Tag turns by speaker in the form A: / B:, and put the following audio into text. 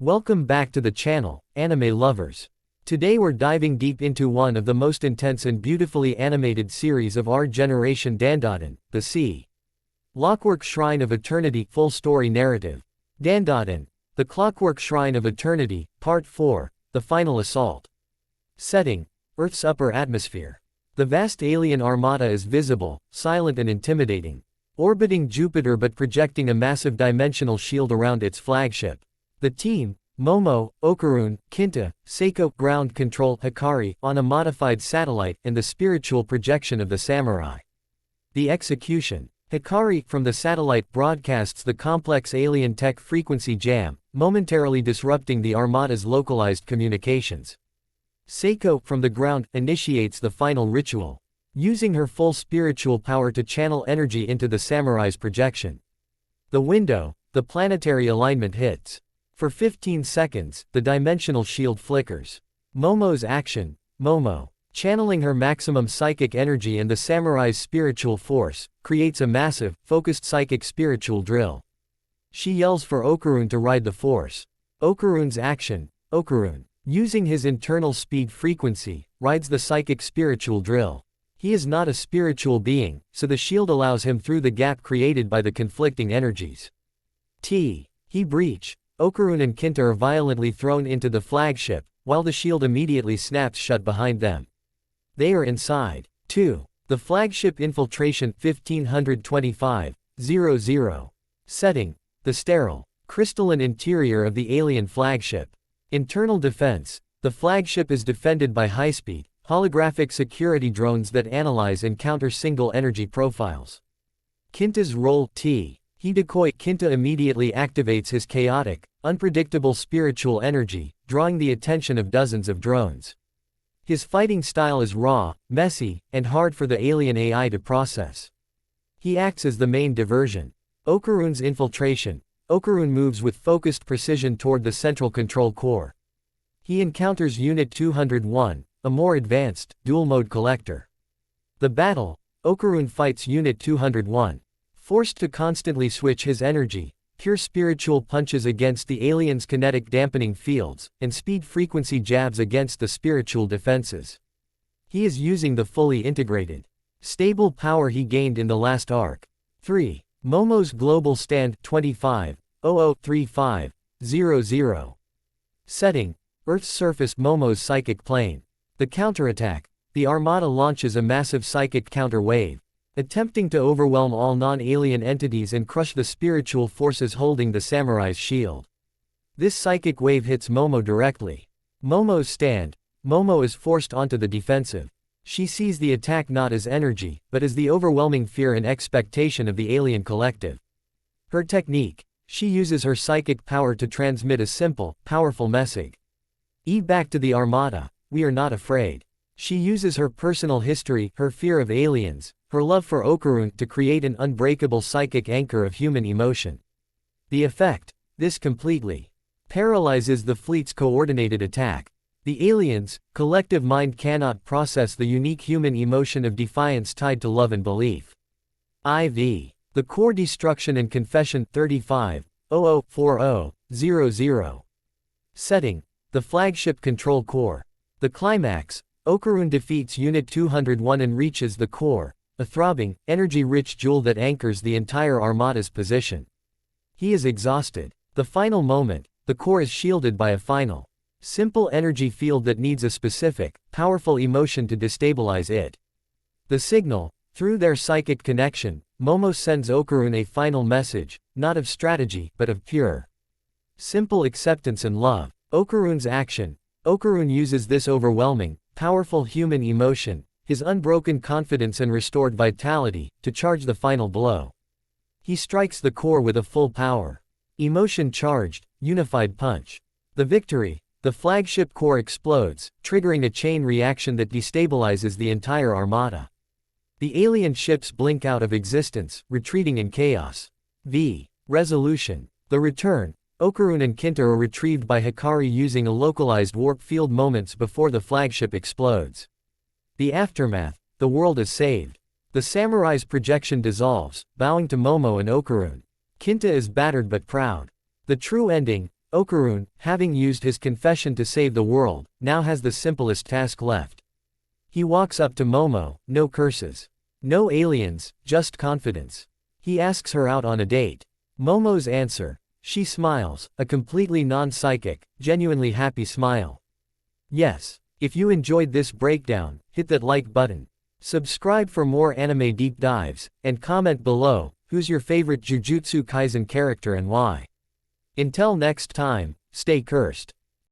A: Welcome back to the channel, anime lovers. Today we're diving deep into one of the most intense and beautifully animated series of our generation, Dandadan, the Sea. Clockwork Shrine of Eternity full story narrative. Dandadan, the Clockwork Shrine of Eternity, Part 4, the Final Assault. Setting: Earth's upper atmosphere. The vast alien armada is visible, silent and intimidating, orbiting Jupiter but projecting a massive dimensional shield around its flagship. The team, Momo, Okarun, Kinta, Seiko, ground control, Hikari, on a modified satellite, and the spiritual projection of the samurai. The execution. Hikari, from the satellite, broadcasts the complex alien tech frequency jam, momentarily disrupting the armada's localized communications. Seiko, from the ground, initiates the final ritual, using her full spiritual power to channel energy into the samurai's projection. The window, the planetary alignment hits. For 15 seconds, the dimensional shield flickers. Momo's action. Momo, channeling her maximum psychic energy and the samurai's spiritual force, creates a massive, focused psychic spiritual drill. She yells for Okarun to ride the force. Okarun's action. Okarun, using his internal speed frequency, rides the psychic spiritual drill. He is not a spiritual being, so the shield allows him through the gap created by the conflicting energies. He breach. Okarun and Kinta are violently thrown into the flagship, while the shield immediately snaps shut behind them. They are inside. 2. The flagship infiltration 1525-00. Setting: the sterile, crystalline interior of the alien flagship. Internal defense. The flagship is defended by high-speed, holographic security drones that analyze and counter single-energy profiles. Kinta's role. He decoy. Kinta immediately activates his chaotic, unpredictable spiritual energy, drawing the attention of dozens of drones. His fighting style is raw, messy, and hard for the alien AI to process. He acts as the main diversion. Okarun's infiltration. Okarun moves with focused precision toward the central control core. He encounters Unit 201, a more advanced, dual-mode collector. The battle. Okarun fights Unit 201. Forced to constantly switch his energy, pure spiritual punches against the alien's kinetic dampening fields, and speed frequency jabs against the spiritual defenses. He is using the fully integrated, stable power he gained in the last arc. 3. Momo's global stand 25-0035-00. Setting: Earth's surface. Momo's psychic plane. The counterattack. The armada launches a massive psychic counter wave, attempting to overwhelm all non-alien entities and crush the spiritual forces holding the samurai's shield. This psychic wave hits Momo directly. Momo's stand. Momo is forced onto the defensive. She sees the attack not as energy, but as the overwhelming fear and expectation of the alien collective. Her technique. She uses her psychic power to transmit a simple, powerful message. Back to the armada, we are not afraid. She uses her personal history, her fear of aliens, her love for Okarun, to create an unbreakable psychic anchor of human emotion. The effect: this completely paralyzes the fleet's coordinated attack. The aliens' collective mind cannot process the unique human emotion of defiance tied to love and belief. The core destruction and confession 35-0040-00. Setting: the flagship control core. The climax. Okarun defeats Unit 201 and reaches the core, a throbbing, energy-rich jewel that anchors the entire armada's position. He is exhausted. The final moment. The core is shielded by a final, simple energy field that needs a specific, powerful emotion to destabilize it. The signal. Through their psychic connection, Momo sends Okarun a final message, not of strategy, but of pure, simple acceptance and love. Okarun's action. Okarun uses this overwhelming, powerful human emotion, his unbroken confidence and restored vitality, to charge the final blow. He strikes the core with a full power, emotion-charged, unified punch. The victory. The flagship core explodes, triggering a chain reaction that destabilizes the entire armada. The alien ships blink out of existence, retreating in chaos. Resolution. The return. Okarun and Kinta are retrieved by Hikari using a localized warp field moments before the flagship explodes. The aftermath. The world is saved. The samurai's projection dissolves, bowing to Momo and Okarun. Kinta is battered but proud. The true ending. Okarun, having used his confession to save the world, now has the simplest task left. He walks up to Momo, no curses. No aliens, just confidence. He asks her out on a date. Momo's answer. She smiles, a completely non-psychic, genuinely happy smile. Yes. If you enjoyed this breakdown, hit that like button. Subscribe for more anime deep dives, and comment below, who's your favorite Jujutsu Kaisen character and why. Until next time, stay cursed.